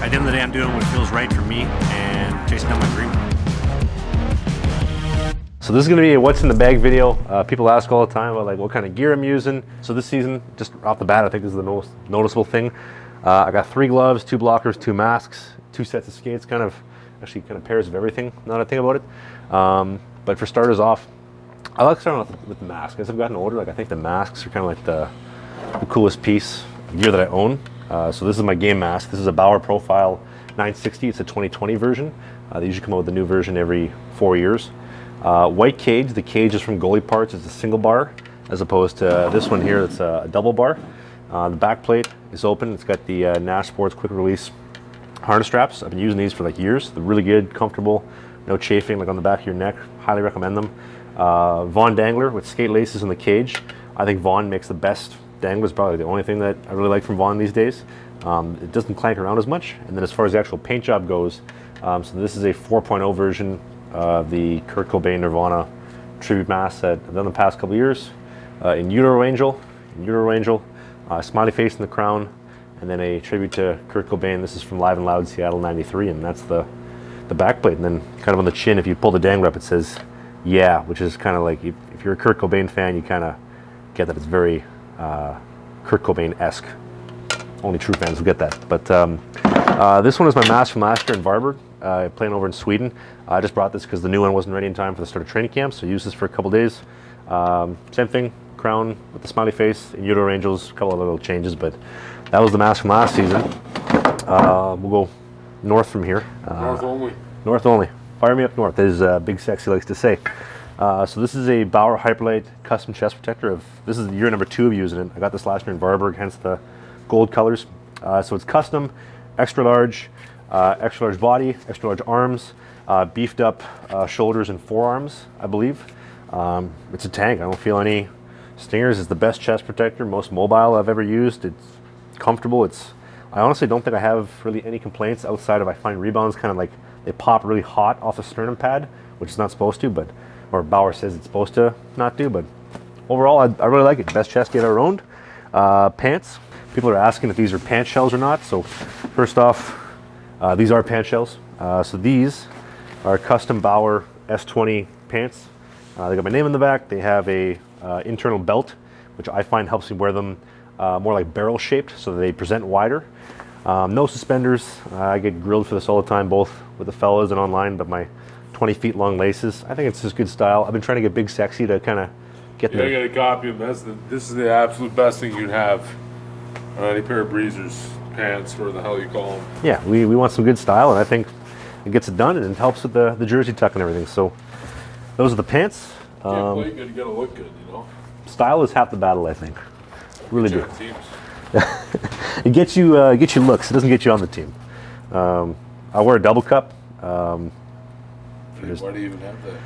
At the end of the day, I'm doing what feels right for me and chasing down my dream. So this is going to be a what's in the bag video. People ask all the time about like what kind of gear I'm using. So this season, just off the bat, I think this is the most noticeable thing. I got 3 gloves, 2 blockers, 2 masks, 2 sets of skates, actually pairs of everything, now that I think about it. But for starters off, I like starting off with the mask. As I've gotten older, like I think the masks are kind of like the coolest piece of gear that I own. So this is my game mask. This is a Bauer Profile 960. It's a 2020 version. They usually come out with a new version every 4 years. White cage. The cage is from Goalie Parts. It's a single bar, as opposed to this one here that's a double bar. The back plate is open. It's got the Nash Sports quick release harness straps. I've been using these for like years. They're really good, comfortable, no chafing like on the back of your neck. Highly recommend them. Vaughn dangler with skate laces in the cage. I think Vaughn makes the best danglers. Probably the only thing that I really like from Vaughn these days. It doesn't clank around as much. And then as far as the actual paint job goes, so this is a 4.0 version of the Kurt Cobain Nirvana tribute mask that I've done the past couple years. In Utero Angel, smiley face in the crown, and then a tribute to Kurt Cobain. This is from Live and Loud Seattle '93, and that's the back plate. And then kind of on the chin, if you pull the dangler up, it says "Yeah," which is kind of like if you're a Kurt Cobain fan, you kind of get that it's very Kurt Cobain-esque. Only true fans will get that. But this one is my mask from last year in Varberg, playing over in Sweden. I just brought this because the new one wasn't ready in time for the start of training camp, so I used this for a couple days. Same thing, crown with the smiley face, in Utero Angels, a couple of little changes, but that was the mask from last season. We'll go north from here. North only. North only. Fire me up north, as Big Sexy likes to say. So this is a Bauer Hyperlite custom chest protector. This is year number 2 of using it. I got this last year in Varberg, hence the gold colors. So it's custom, extra large body, extra large arms, beefed up shoulders and forearms, I believe. It's a tank. I don't feel any stingers. It's the best chest protector, most mobile I've ever used. It's comfortable. I honestly don't think I have really any complaints outside of I find rebounds kind of like they pop really hot off the sternum pad, which is not supposed to, or Bauer says it's supposed to not do, but overall I really like it. Best chest kit I've ever owned. Pants. People are asking if these are pant shells or not. So first off, these are pant shells. So these are custom Bauer S20 pants. They got my name in the back. They have a internal belt, which I find helps me wear them more like barrel shaped, so they present wider. No suspenders. I get grilled for this all the time, both with the fellas and online, but my 20 feet long laces, I think it's just good style. I've been trying to get Big Sexy to kind of get I gotta copy them. This is the absolute best thing you'd have on any pair of breezers, pants, or the hell you call them. Yeah, we want some good style, and I think it gets it done, and it helps with the jersey tuck and everything. So those are the pants. Can't play good, you gotta look good, you know? Style is half the battle, I think. Really do. Teams. It gets you looks. It doesn't get you on the team. I wear a double cup. Why do you even have that?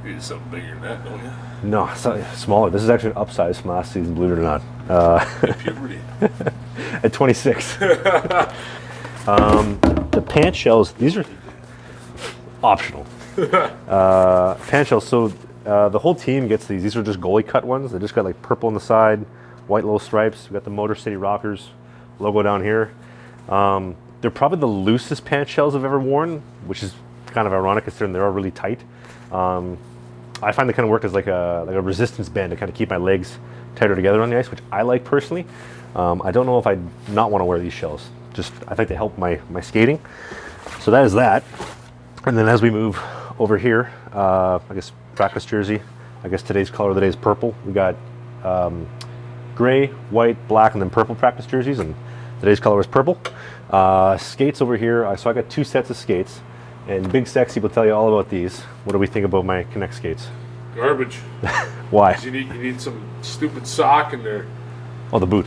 You need something bigger than that, don't you? No, it's smaller. This is actually an upsize from last season, believe it or not. Puberty. At 26. The pant shells, these are optional. Pant shells, so the whole team gets these. These are just goalie cut ones. They just got like purple on the side, white little stripes. We got the Motor City Rockers logo down here. They're probably the loosest pant shells I've ever worn, which is kind of ironic considering they're all really tight. I find they kind of work as like a resistance band to kind of keep my legs tighter together on the ice, which I like personally. I don't know if I'd not want to wear these shells. I think they help my skating. So that is that. And then as we move over here, I guess practice jersey. I guess today's color of the day is purple. We got gray, white, black, and then purple practice jerseys, and today's color is purple. Skates over here. So I got 2 sets of skates, and Big Sexy will tell you all about these. What do we think about my KONEKT skates? Garbage. Why? You need some stupid sock in there. Oh, the boot.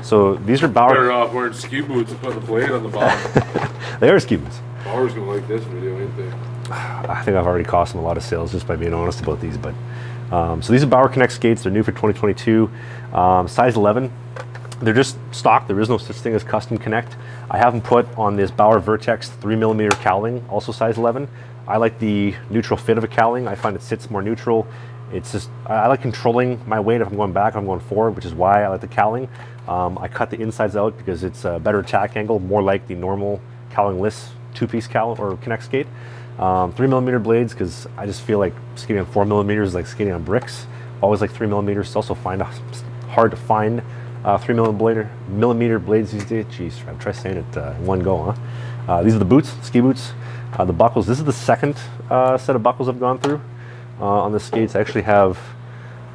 So these are Bauer. Better off wearing ski boots and put the blade on the bottom. They are ski boots. Bauer's gonna like this video, ain't they? I think I've already cost them a lot of sales just by being honest about these. But so these are Bauer KONEKT skates. They're new for 2022. Size 11. They're just stock. There is no such thing as custom KONEKT. I have them put on this Bauer Vertexx 3mm cowling, also size 11. I like the neutral fit of a cowling. I find it sits more neutral. It's just, I like controlling my weight if I'm going back, if I'm going forward, which is why I like the cowling. I cut the insides out because it's a better attack angle, more like the normal cowling-less two-piece cowl or KONEKT skate. 3mm blades, because I just feel like skating on 4mm is like skating on bricks. Always like 3mm. It's also hard to find 3mm blades these days. Jeez, I'll try saying it in one go, huh? These are the boots, ski boots. The buckles. This is the second set of buckles I've gone through on the skates. I actually have.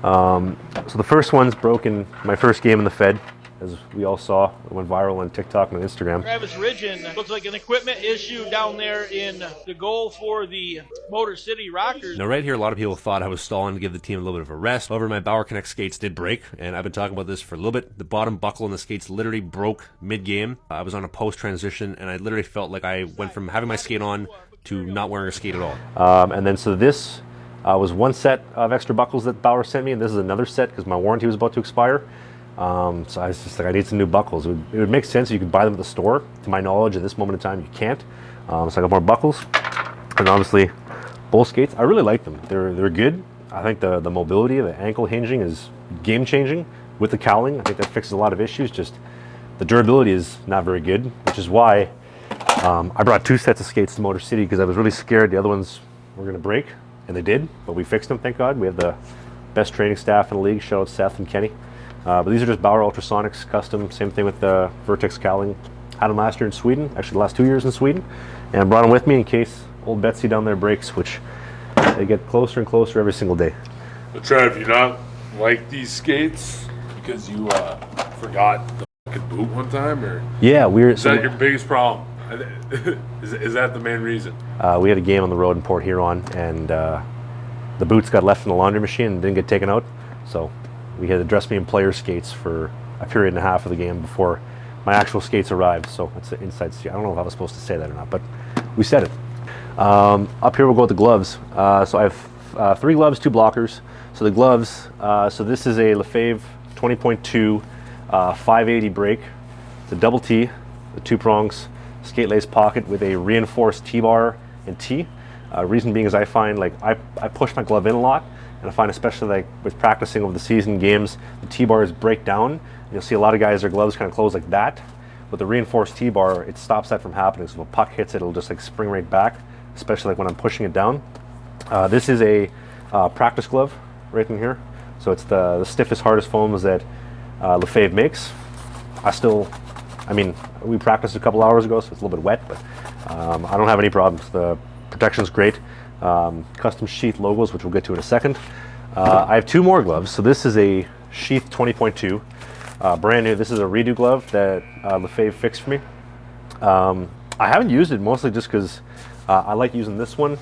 So the first one's broken my first game in the Fed, as we all saw. It went viral on TikTok and Instagram. Travis Ridgen, looks like an equipment issue down there in the goal for the Motor City Rockers. Now right here, a lot of people thought I was stalling to give the team a little bit of a rest. However, my Bauer KONEKT skates did break, and I've been talking about this for a little bit. The bottom buckle in the skates literally broke mid-game. I was on a post-transition, and I literally felt like I went from having my skate on to not wearing a skate at all. And then so this was one set of extra buckles that Bauer sent me, and this is another set because my warranty was about to expire. So I was just like, I need some new buckles. It would make sense if you could buy them at the store. To my knowledge, at this moment in time, you can't. So I got more buckles, and obviously, both skates. I really like them. They're good. I think the mobility, the ankle hinging is game changing with the cowling. I think that fixes a lot of issues. Just the durability is not very good, which is why I brought two sets of skates to Motor City, because I was really scared the other ones were going to break, and they did. But we fixed them, thank God. We have the best training staff in the league. Shout out Seth and Kenny. But these are just Bauer Ultrasonics, custom. Same thing with the Vertexx cowling. Had them last year in Sweden, actually the last 2 years in Sweden, and brought them with me in case old Betsy down there breaks, which they get closer and closer every single day. But Trev, you not like these skates because you forgot the fucking boot one time, or yeah, is that your biggest problem? is that the main reason? We had a game on the road in Port Huron, and the boots got left in the laundry machine and didn't get taken out, so we had to dress me in player skates for a period and a half of the game before my actual skates arrived. So it's an inside secret. I don't know if I was supposed to say that or not, but we said it. Up here we'll go with the gloves. So I have 3 gloves, 2 blockers. So the gloves, so this is a LeFave 20.2 580 brake. It's a double T, the 2 prongs, skate lace pocket with a reinforced T-bar and T. Reason being is I find like I push my glove in a lot, and I find especially like with practicing over the season games, the T-bars break down. You'll see a lot of guys, their gloves kind of close like that. With the reinforced T-bar, it stops that from happening. So if a puck hits it, it'll just like spring right back, especially like when I'm pushing it down. This is a practice glove right in here. So it's the stiffest, hardest foams that LeFave makes. I mean, we practiced a couple hours ago, so it's a little bit wet, but I don't have any problems. The protection's great. Custom Sheath logos, which we'll get to in a second. I have 2 more gloves. So this is a Sheath 20.2. Brand new. This is a redo glove that LeFave fixed for me. I haven't used it mostly just because I like using this one.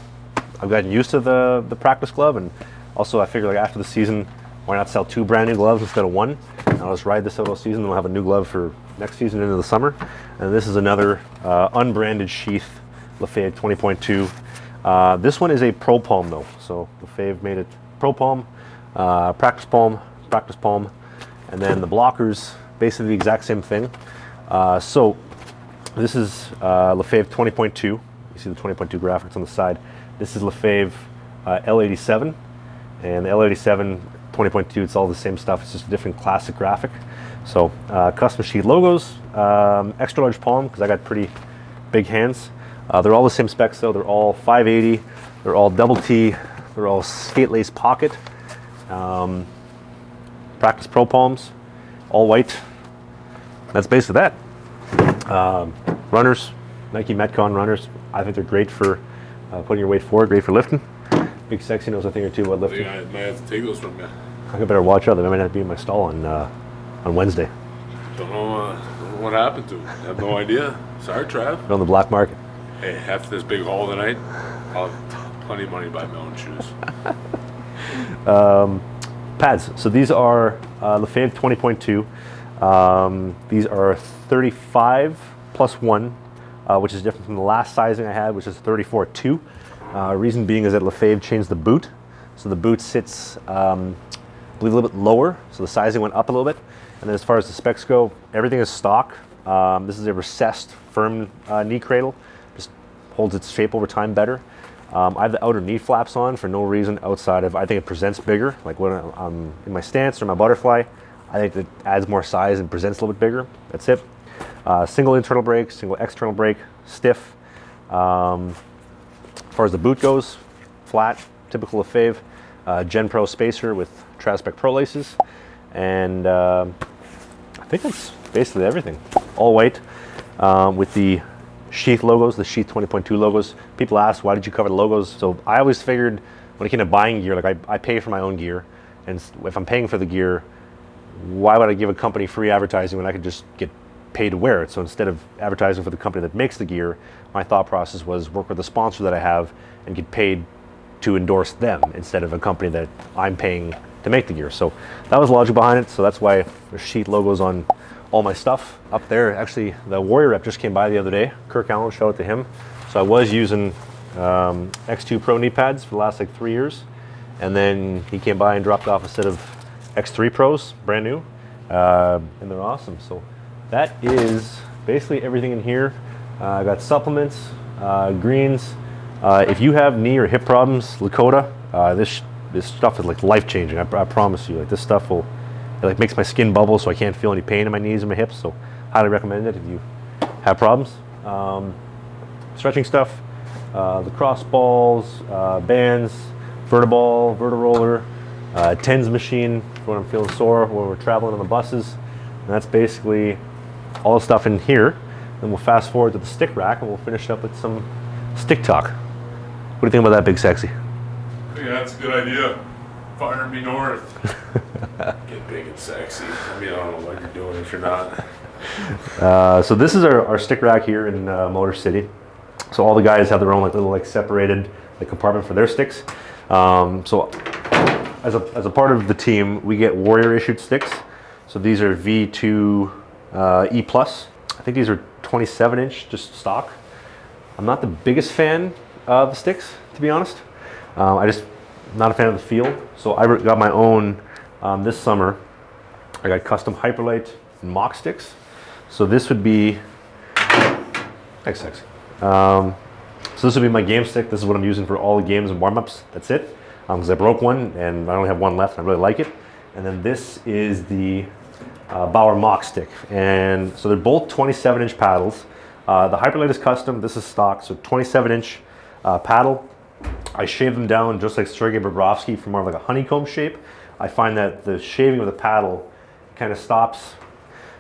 I've gotten used to the practice glove, and also I figure like after the season, why not sell 2 brand new gloves instead of 1? And I'll just ride this out all season, and we'll have a new glove for next season into the summer. And this is another unbranded Sheath LeFave 20.2. This one is a Pro Palm though, so LeFave made it Pro Palm, practice palm, and then the blockers, basically the exact same thing. So this is LeFave 20.2. You see the 20.2 graphics on the side. This is LeFave L87, and the L87 20.2, it's all the same stuff. It's just a different classic graphic. So custom Sheath logos, extra large palm because I got pretty big hands. They're all the same specs though. They're all 580. They're all double T. They're all skate lace pocket. Practice Pro Palms, all white. That's basically that. Runners, Nike Metcon runners. I think they're great for putting your weight forward, great for lifting. Big Sexy knows a thing or two about lifting. I might have to take those from you. I better watch out. They might not be in my stall on Wednesday. Don't know what happened to them. I have no idea. Sorry, Trav. They're on the black market. Hey, after this big haul tonight, I'll have plenty of money to buy my own shoes. Pads. So these are LeFave 20.2. These are 35 plus 1, which is different from the last sizing I had, which is 34.2. Reason being is that LeFave changed the boot. So the boot sits, I believe, a little bit lower. So the sizing went up a little bit. And then as far as the specs go, everything is stock. This is a recessed, firm knee cradle. Just holds its shape over time better. I have the outer knee flaps on for no reason outside of, I think it presents bigger. Like when I'm in my stance or my butterfly, I think it adds more size and presents a little bit bigger. That's it. Single internal brake, single external brake, stiff. As far as the boot goes, flat, typical of Fave. Gen Pro spacer with Traspec Pro laces. And I think that's basically everything. All white with the Sheath logos, the Sheath 20.2 logos. People ask, why did you cover the logos? So I always figured when it came to buying gear, like I pay for my own gear. And if I'm paying for the gear, why would I give a company free advertising when I could just get paid to wear it? So instead of advertising for the company that makes the gear, my thought process was work with the sponsor that I have and get paid to endorse them instead of a company that I'm paying to make the gear. So that was the logic behind it. So that's why there's Sheath logos on all my stuff. Up there, actually, the Warrior rep just came by the other day. Kirk Allen, shout out to him. So I was using X2 Pro knee pads for the last like 3 years. And then he came by and dropped off a set of X3 Pros, brand new. And they're awesome. So that is basically everything in here. I got supplements, greens. If you have knee or hip problems, Lakota, this stuff is like life changing. I promise you. Like this stuff will, it like makes my skin bubble, so I can't feel any pain in my knees and my hips. So highly recommend it if you have problems. Stretching stuff, lacrosse balls, bands, vertiball, vertiroller, TENS machine for when I'm feeling sore, when we're traveling on the buses. And that's basically all the stuff in here. Then we'll fast forward to the stick rack and we'll finish up with some stick talk. What do you think about that, Big Sexy? Yeah, that's a good idea. Fire me north. Get big and sexy. I mean, I don't know what you're doing if you're not. So this is our stick rack here in Motor City. So all the guys have their own like little like separated like compartment for their sticks. So as a part of the team, we get Warrior issued sticks. So these are V2 E+. I think these are 27-inch, just stock. I'm not the biggest fan of the sticks, to be honest. I just not a fan of the feel. So I got my own this summer. I got custom Hyperlite and Mach sticks. So this would be thanks, sexy. So this would be my game stick. This is what I'm using for all the games and warm-ups. That's it. Because I broke one and I only have one left and I really like it. And then this is the Bauer Mach stick. And so they're both 27-inch paddles. The Hyperlite is custom. This is stock. So 27-inch paddle. I shave them down just like Sergei Bobrovsky for more of like a honeycomb shape. I find that the shaving of the paddle kind of stops.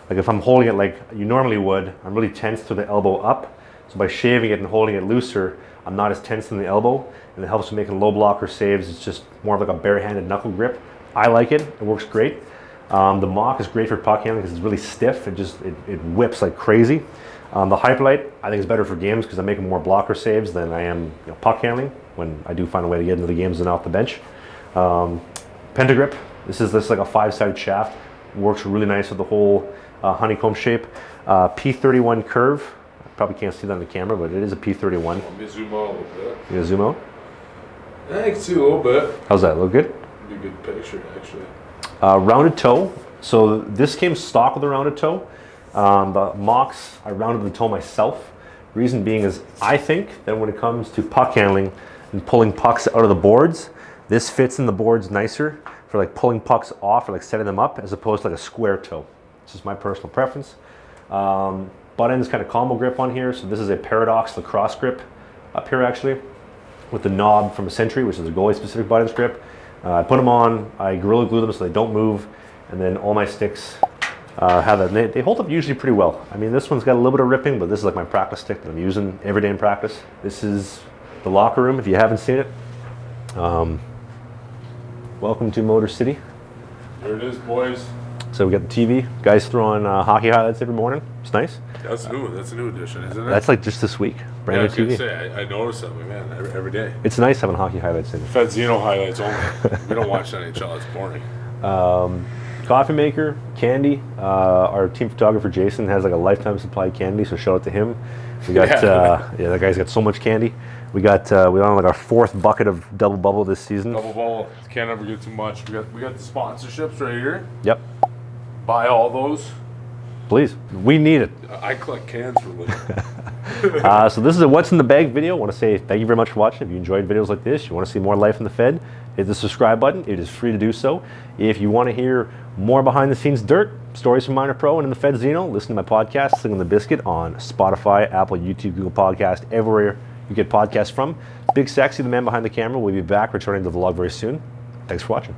Like if I'm holding it like you normally would, I'm really tense to the elbow up. So by shaving it and holding it looser, I'm not as tense in the elbow, and it helps with making low blocker saves. It's just more of like a barehanded knuckle grip. I like it. It works great. The Mach is great for puck handling because it's really stiff. It whips like crazy. The Hyperlite I think is better for games because I'm making more blocker saves than I am puck handling when I do find a way to get into the games and off the bench. Pentagrip. This is like a 5-sided shaft. Works really nice with the whole honeycomb shape. P31 curve. Probably can't see that on the camera, but it is a P31. Let me zoom out a little bit. You gonna zoom out? I can see a little bit. How's that? Look good? Be a good picture, actually. Rounded toe. So this came stock with a rounded toe. The Machs, I rounded the toe myself. Reason being is I think that when it comes to puck handling and pulling pucks out of the boards, this fits in the boards nicer for like pulling pucks off or like setting them up as opposed to like a square toe. This is my personal preference. Butt end is kind of combo grip on here. So this is a Paradox lacrosse grip up here actually with the knob from a Century, which is a goalie specific butt end grip. I put them on, I Gorilla Glue them so they don't move, and then all my sticks have that. They hold up usually pretty well. I mean, this one's got a little bit of ripping, but this is like my practice stick that I'm using every day in practice. This is the locker room if you haven't seen it. Welcome to Motor City. There it is, boys. So we got the TV. Guys throw on hockey highlights every morning. It's nice. That's new. That's a new addition, isn't it? That's like just this week. Brand new TV. I noticed that, man, every day. It's nice having hockey highlights in it. Fedzino highlights only. We don't watch NHL. It's boring. Coffee maker, candy. Our team photographer Jason has like a lifetime supply of candy, so shout out to him. We got yeah, that guy's got so much candy. We on like our 4th bucket of double bubble this season. Double bubble. Can't ever get too much. We got the sponsorships right here. Yep. Buy all those. Please. We need it. I collect cans for a living. So this is a What's in the Bag video. I want to say thank you very much for watching. If you enjoyed videos like this, you want to see more life in the Fed, hit the subscribe button. It is free to do so. If you want to hear more behind the scenes dirt, stories from Miner Pro and in the Fed Zeno, listen to my podcast, Sling on the Biscuit, on Spotify, Apple, YouTube, Google Podcast, everywhere you get podcasts from. Big Sexy, the man behind the camera, will be back returning to the vlog very soon. Thanks for watching.